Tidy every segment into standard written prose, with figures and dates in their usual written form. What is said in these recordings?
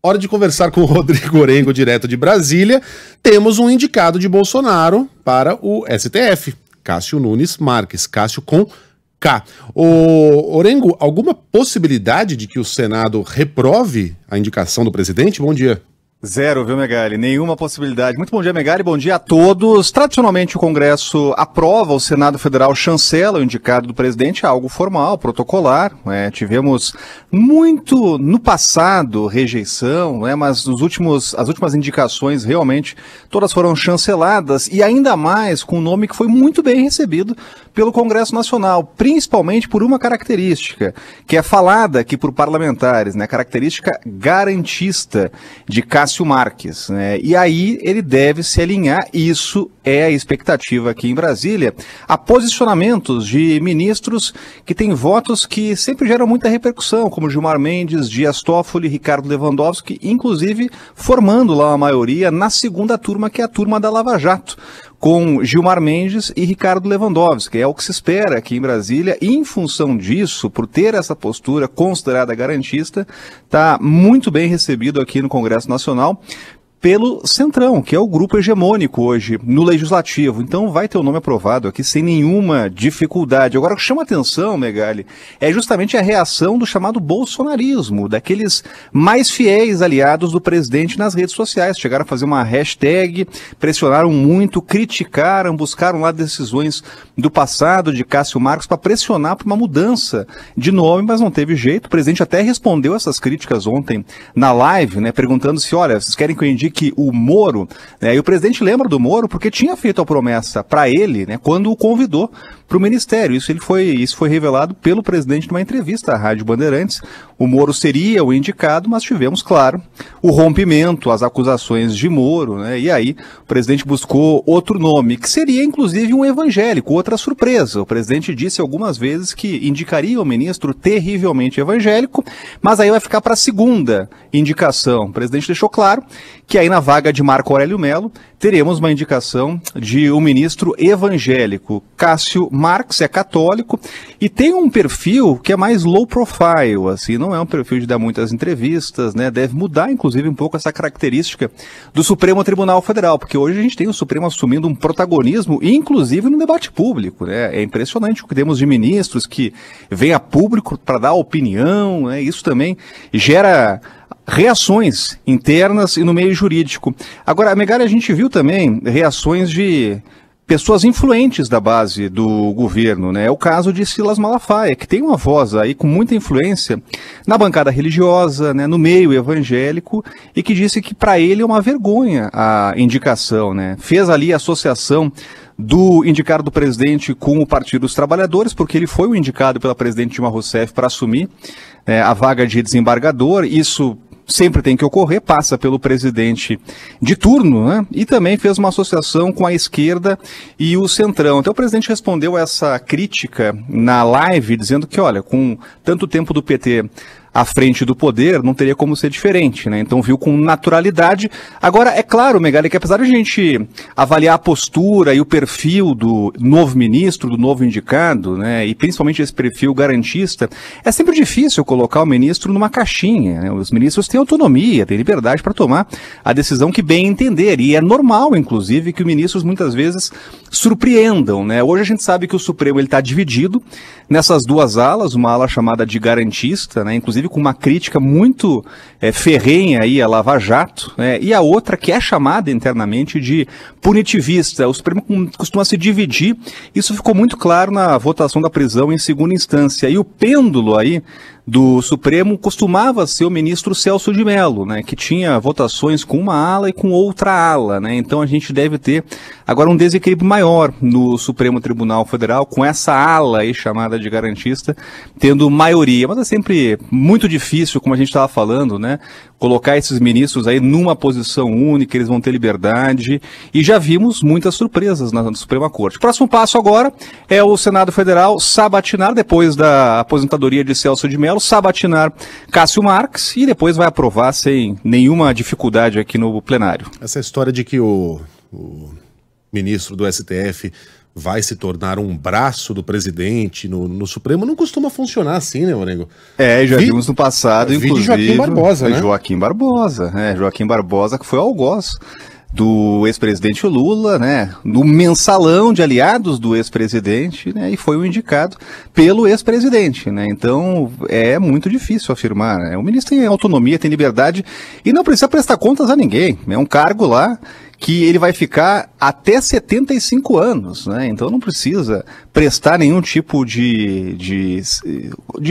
Hora de conversar com o Rodrigo Orengo, direto de Brasília. Temos um indicado de Bolsonaro para o STF, Cássio Nunes Marques, Cássio com K. O Orengo, alguma possibilidade de que o Senado reprove a indicação do presidente? Bom dia. Zero, viu, Megali? Nenhuma possibilidade. Muito bom dia, Megali. Bom dia a todos. Tradicionalmente, o Congresso aprova, o Senado Federal chancela o indicado do presidente, algo formal, protocolar. Tivemos muito, no passado, rejeição, mas as últimas indicações, realmente, todas foram chanceladas, e ainda mais com um nome que foi muito bem recebido pelo Congresso Nacional, principalmente por uma característica, que é falada aqui por parlamentares, característica garantista de Cássio Marques, e aí ele deve se alinhar, isso é a expectativa aqui em Brasília, a posicionamentos de ministros que têm votos que sempre geram muita repercussão, como Gilmar Mendes, Dias Toffoli, Ricardo Lewandowski, inclusive formando lá uma maioria na segunda turma, que é a turma da Lava Jato, com Gilmar Mendes e Ricardo Lewandowski. É o que se espera aqui em Brasília, e em função disso, por ter essa postura considerada garantista, está muito bem recebido aqui no Congresso Nacional pelo Centrão, que é o grupo hegemônico hoje no Legislativo. Então vai ter o nome aprovado aqui sem nenhuma dificuldade. Agora, o que chama atenção, Megali, é justamente a reação do chamado bolsonarismo, daqueles mais fiéis aliados do presidente nas redes sociais. Chegaram a fazer uma hashtag, pressionaram muito, criticaram, buscaram lá decisões do passado de Cássio Marques para pressionar por uma mudança de nome, mas não teve jeito. O presidente até respondeu essas críticas ontem na live, perguntando se, olha, vocês querem que eu indique que o Moro, e o presidente lembra do Moro porque tinha feito a promessa para ele, quando o convidou para o Ministério. Isso foi revelado pelo presidente numa entrevista à Rádio Bandeirantes. O Moro seria o indicado, mas tivemos, claro, o rompimento, as acusações de Moro, e aí o presidente buscou outro nome, que seria inclusive um evangélico, outra surpresa. O presidente disse algumas vezes que indicaria o ministro terrivelmente evangélico, mas aí vai ficar para a segunda indicação. O presidente deixou claro que aí na vaga de Marco Aurélio Mello teremos uma indicação de um ministro evangélico. Cássio Marques é católico e tem um perfil que é mais low profile, assim, não é um perfil de dar muitas entrevistas, deve mudar inclusive um pouco essa característica do Supremo Tribunal Federal, porque hoje a gente tem o Supremo assumindo um protagonismo, inclusive no debate público, É impressionante o que temos de ministros que vêm a público para dar opinião, Isso também gera reações internas e no meio jurídico. Agora, Megali, a gente viu também reações de pessoas influentes da base do governo, É o caso de Silas Malafaia, que tem uma voz aí com muita influência na bancada religiosa, no meio evangélico, e que disse que para ele é uma vergonha a indicação, Fez ali a associação do indicado do presidente com o Partido dos Trabalhadores, porque ele foi o indicado pela presidente Dilma Rousseff para assumir a vaga de desembargador. Isso sempre tem que ocorrer, passa pelo presidente de turno, e também fez uma associação com a esquerda e o Centrão. Então o presidente respondeu essa crítica na live, dizendo que, olha, com tanto tempo do PT à frente do poder, não teria como ser diferente, Então viu com naturalidade. Agora, é claro, Megali, que apesar de a gente avaliar a postura e o perfil do novo ministro, do novo indicado, e principalmente esse perfil garantista, é sempre difícil colocar o ministro numa caixinha, Os ministros têm autonomia, têm liberdade para tomar a decisão que bem entender, e é normal, inclusive, que os ministros muitas vezes surpreendam, Hoje a gente sabe que o Supremo está dividido nessas duas alas, uma ala chamada de garantista, inclusive com uma crítica muito ferrenha aí a Lava Jato, e a outra que é chamada internamente de punitivista. O Supremo costuma se dividir, isso ficou muito claro na votação da prisão em segunda instância, e o pêndulo aí do Supremo costumava ser o ministro Celso de Mello, que tinha votações com uma ala e com outra ala, Então a gente deve ter agora um desequilíbrio maior no Supremo Tribunal Federal, com essa ala aí chamada de garantista tendo maioria, mas é sempre muito difícil, como a gente estava falando, colocar esses ministros aí numa posição única, eles vão ter liberdade, e já vimos muitas surpresas na Suprema Corte. O próximo passo agora é o Senado Federal sabatinar, depois da aposentadoria de Celso de Mello, sabatinar Cássio Marques, e depois vai aprovar sem nenhuma dificuldade aqui no plenário. Essa história de que o ministro do STF vai se tornar um braço do presidente no Supremo, não costuma funcionar assim, né, Orengo? Já vimos no passado, inclusive. Joaquim Barbosa, né? Joaquim Barbosa, que foi algoz do ex-presidente Lula, né, do mensalão de aliados do ex-presidente, né, e foi o indicado pelo ex-presidente, né, então é muito difícil afirmar, né, o ministro tem autonomia, tem liberdade e não precisa prestar contas a ninguém, é um cargo lá que ele vai ficar até 75 anos, né? Então não precisa prestar nenhum tipo de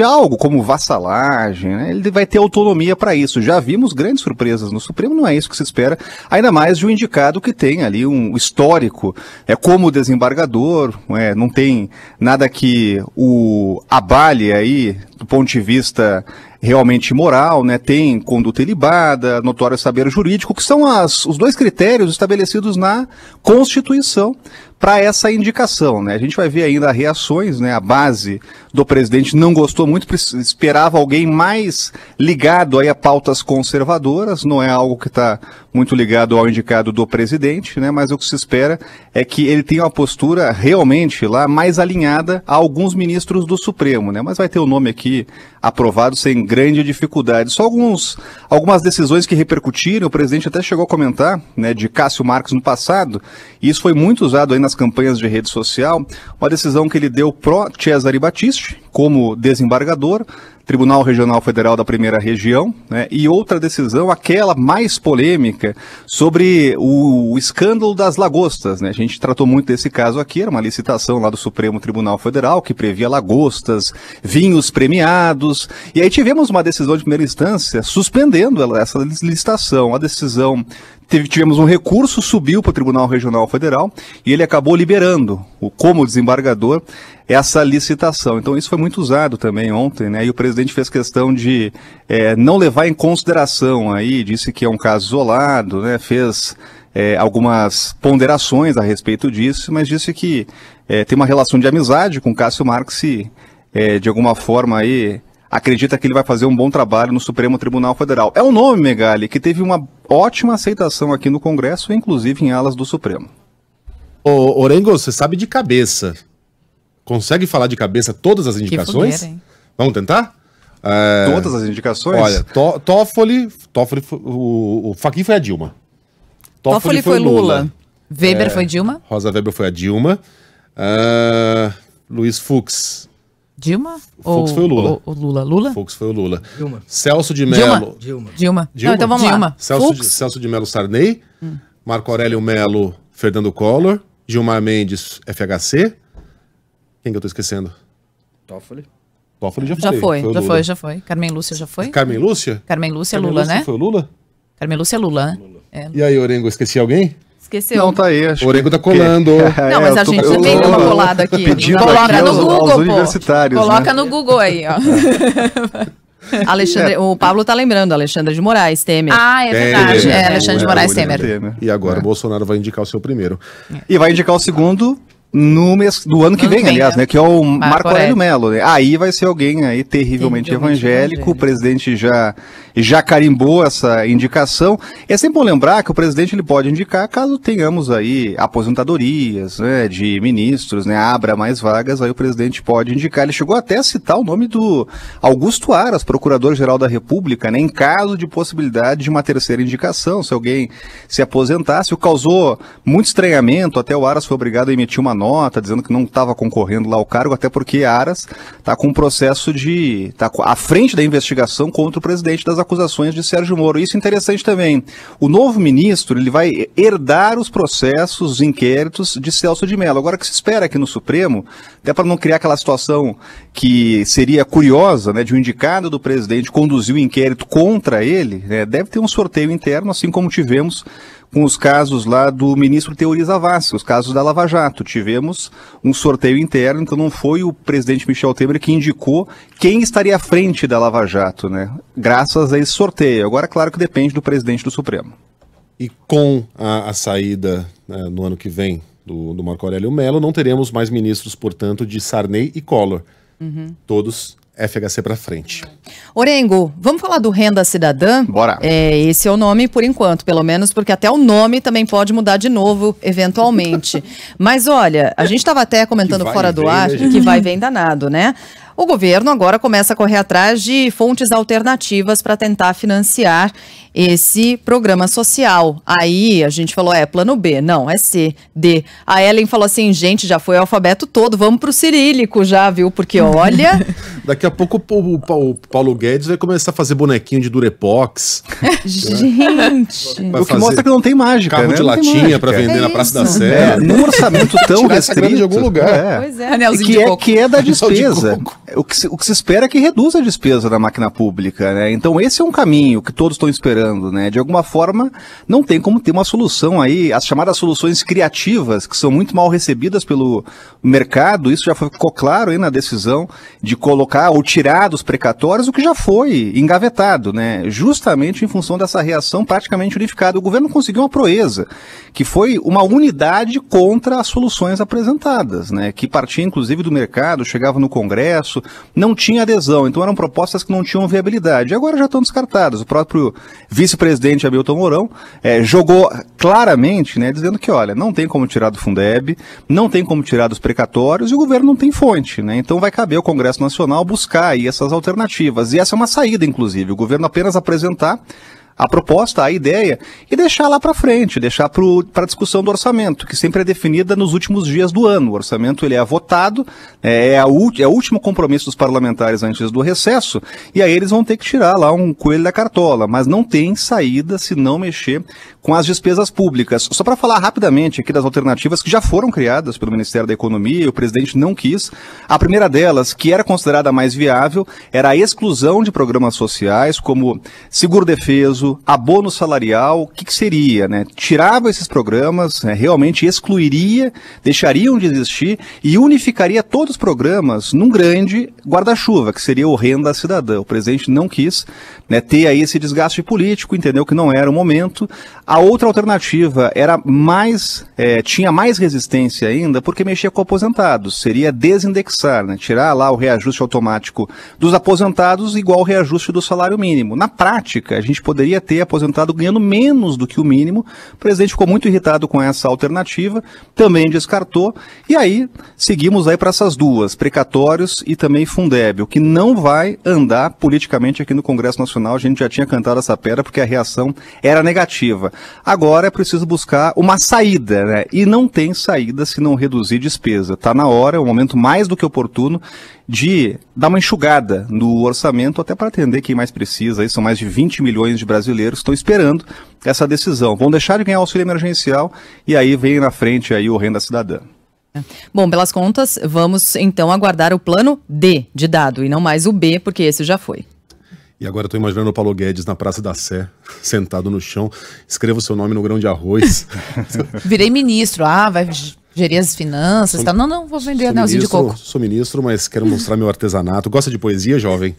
algo como vassalagem, né? Ele vai ter autonomia para isso. Já vimos grandes surpresas no Supremo, não é isso que se espera, ainda mais de um indicado que tem ali um histórico como desembargador, não tem nada que o abale aí do ponto de vista realmente moral, né, tem conduta ilibada, notório saber jurídico, que são os dois critérios estabelecidos na Constituição para essa indicação, né? A gente vai ver ainda reações, né? A base do presidente não gostou muito, esperava alguém mais ligado aí a pautas conservadoras, não é algo que está muito ligado ao indicado do presidente, né? Mas o que se espera é que ele tenha uma postura realmente lá mais alinhada a alguns ministros do Supremo, né? Mas vai ter o nome aqui aprovado sem grande dificuldade. Só algumas decisões que repercutiram, o presidente até chegou a comentar, né, de Cássio Marques no passado, e isso foi muito usado aí nas campanhas de rede social, uma decisão que ele deu pró Cesare Battisti, como desembargador, Tribunal Regional Federal da Primeira Região, né, e outra decisão, aquela mais polêmica, sobre o escândalo das lagostas, né? A gente tratou muito desse caso aqui, era uma licitação lá do Supremo Tribunal Federal, que previa lagostas, vinhos premiados, e aí tivemos uma decisão de primeira instância suspendendo essa licitação. A decisão, tivemos um recurso, subiu para o Tribunal Regional Federal, e ele acabou liberando, como desembargador, essa licitação. Então isso foi muito usado também ontem, né? E o presidente fez questão de não levar em consideração aí, disse que é um caso isolado, né? Fez algumas ponderações a respeito disso, mas disse que tem uma relação de amizade com Cássio Marques e de alguma forma aí acredita que ele vai fazer um bom trabalho no Supremo Tribunal Federal. É um nome, Megali, que teve uma ótima aceitação aqui no Congresso, inclusive em alas do Supremo. Ô, Orengo, você sabe de cabeça. Consegue falar de cabeça todas as indicações? Fogueira, Vamos tentar? Todas as indicações? Olha, Toffoli, o Fachin foi a Dilma. Toffoli foi Lula. Weber foi Dilma. Rosa Weber foi a Dilma. Luiz Fux. Dilma? Fux foi o Lula. O Lula? Fux foi o Lula. Dilma. Celso de Mello. Dilma. Não, então vamos lá. Celso de Mello Sarney. Marco Aurélio Mello, Fernando Collor. Gilmar Mendes, FHC. Quem que eu tô esquecendo? Toffoli já foi. Carmen Lúcia já foi? Carmen Lúcia? Carmen Lúcia, Lula, né? Foi o Lula? Carmen Lúcia, Lula, né? E aí, Orengo, esqueci alguém? Esqueceu. Não, tá aí. O Orengo tá colando. Não, mas a gente também deu uma colada aqui. Coloca no Google, universitários, pô. Coloca né? no Google aí, ó. Alexandre, o Pablo tá lembrando, Alexandre de Moraes, Temer. Ah, é verdade. Alexandre de Moraes, Temer. E agora o Bolsonaro vai indicar o seu primeiro. E vai indicar o segundo no mês do ano que vem, aliás, né? Que é o Marco Aurélio Mello. Né? Aí vai ser alguém aí terrivelmente evangélico. O presidente já carimbou essa indicação. É sempre bom lembrar que o presidente ele pode indicar caso tenhamos aí aposentadorias, né, de ministros, né? Abra mais vagas, aí o presidente pode indicar. Ele chegou até a citar o nome do Augusto Aras, procurador-geral da República, né? Em caso de possibilidade de uma terceira indicação, se alguém se aposentasse, o causou muito estranhamento, até o Aras foi obrigado a emitir uma nota dizendo que não estava concorrendo lá ao cargo, até porque Aras está com um processo está à frente da investigação contra o presidente das acusações de Sérgio Moro. Isso é interessante também. O novo ministro ele vai herdar os processos, os inquéritos de Celso de Mello. Agora, o que se espera aqui no Supremo, até para não criar aquela situação que seria curiosa, né, de um indicado do presidente conduzir o inquérito contra ele, né, deve ter um sorteio interno, assim como tivemos com os casos lá do ministro Teori Zavascki, os casos da Lava Jato. Tivemos um sorteio interno, então não foi o presidente Michel Temer que indicou quem estaria à frente da Lava Jato, né? Graças a esse sorteio. Agora, claro que depende do presidente do Supremo. E com a saída, né, no ano que vem do Marco Aurélio Mello, não teremos mais ministros, portanto, de Sarney e Collor. Todos FHC para frente. Orengo, vamos falar do Renda Cidadã? Bora. Esse é o nome por enquanto, pelo menos, porque até o nome também pode mudar de novo, eventualmente. Mas olha, a gente estava até comentando fora do ar, que vai bem danado, né? O governo agora começa a correr atrás de fontes alternativas para tentar financiar esse programa social. Aí a gente falou, plano B, não, é C, D. A Ellen falou assim, gente, já foi o alfabeto todo, vamos pro cirílico já, viu? Porque olha... Daqui a pouco o Paulo Guedes vai começar a fazer bonequinho de Durepox. Gente... O que mostra que não tem mágica, carro né? de latinha para vender na Praça da Sé. Num orçamento tão restrito... de algum lugar. Pois é. Anelzinho de coco. Que é da despesa. O que se espera é que reduza a despesa da máquina pública, né? Então esse é um caminho que todos estão esperando, né? De alguma forma, não tem como ter uma solução aí, as chamadas soluções criativas, que são muito mal recebidas pelo mercado, isso já ficou claro aí na decisão de colocar ou tirar dos precatórios o que já foi engavetado, né? Justamente em função dessa reação praticamente unificada. O governo conseguiu uma proeza, que foi uma unidade contra as soluções apresentadas, né? Que partia inclusive do mercado, chegava no Congresso, não tinha adesão, então eram propostas que não tinham viabilidade. Agora já estão descartadas. O próprio vice-presidente Hamilton Mourão jogou claramente, né, dizendo que, olha, não tem como tirar do Fundeb, não tem como tirar dos precatórios e o governo não tem fonte, né? Então vai caber ao Congresso Nacional buscar aí essas alternativas. E essa é uma saída, inclusive. O governo apenas apresentar a proposta, a ideia, e deixar lá para frente, deixar para a discussão do orçamento, que sempre é definida nos últimos dias do ano. O orçamento ele é votado, é o último compromisso dos parlamentares antes do recesso, e aí eles vão ter que tirar lá um coelho da cartola, mas não tem saída se não mexer com as despesas públicas. Só para falar rapidamente aqui das alternativas que já foram criadas pelo Ministério da Economia e o presidente não quis. A primeira delas, que era considerada a mais viável, era a exclusão de programas sociais como seguro-defeso, abono salarial. O que seria, né? Tirava esses programas, realmente excluiria, deixariam de existir e unificaria todos os programas num grande guarda-chuva, que seria o Renda Cidadã. O presidente não quis, né, ter aí esse desgaste político, entendeu que não era o momento. A outra alternativa era tinha mais resistência ainda, porque mexia com aposentados, seria desindexar, né, tirar lá o reajuste automático dos aposentados igual o reajuste do salário mínimo. Na prática, a gente poderia ter aposentado ganhando menos do que o mínimo. O presidente ficou muito irritado com essa alternativa, também descartou, e aí seguimos aí para essas duas, precatórios e também Fundeb, o que não vai andar politicamente aqui no Congresso Nacional. A gente já tinha cantado essa pedra porque a reação era negativa. Agora é preciso buscar uma saída, né? E não tem saída se não reduzir despesa. Está na hora, é um momento mais do que oportuno de dar uma enxugada no orçamento, até para atender quem mais precisa. Aí são mais de 20 milhões de brasileiros que estão esperando essa decisão. Vão deixar de ganhar auxílio emergencial e aí vem na frente aí o Renda Cidadã. Bom, pelas contas, vamos então aguardar o plano D de dado e não mais o B, porque esse já foi. E agora eu tô imaginando o Paulo Guedes na Praça da Sé, sentado no chão, escreva o seu nome no grão de arroz. Virei ministro, vai gerir as finanças e tal. Não, vou vender anelzinho de coco. Sou ministro, mas quero mostrar meu artesanato. Gosta de poesia, jovem?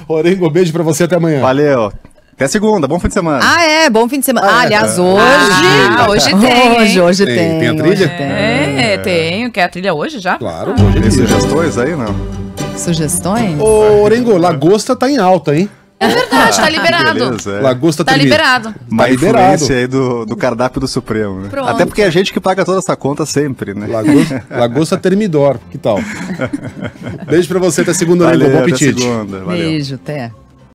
Orengo, beijo pra você, até amanhã. Valeu. Até segunda, bom fim de semana. Bom fim de semana. Aliás, hoje tem. Hoje tem. Tem a trilha? Tenho. Quer a trilha hoje já? Claro. Tem sugestões aí, não? Sugestões? Ô, Orengo, lagosta tá em alta, hein? É verdade, tá liberado. Beleza, Lagosta Tá liberado. Uma liberado. influência aí do cardápio do Supremo, né? Pronto. Até porque é a gente que paga toda essa conta sempre, né? Lagosta Termidor, que tal? Beijo pra você, até segunda, Orengo. Bom apetite. Até segunda. Valeu. Beijo, até.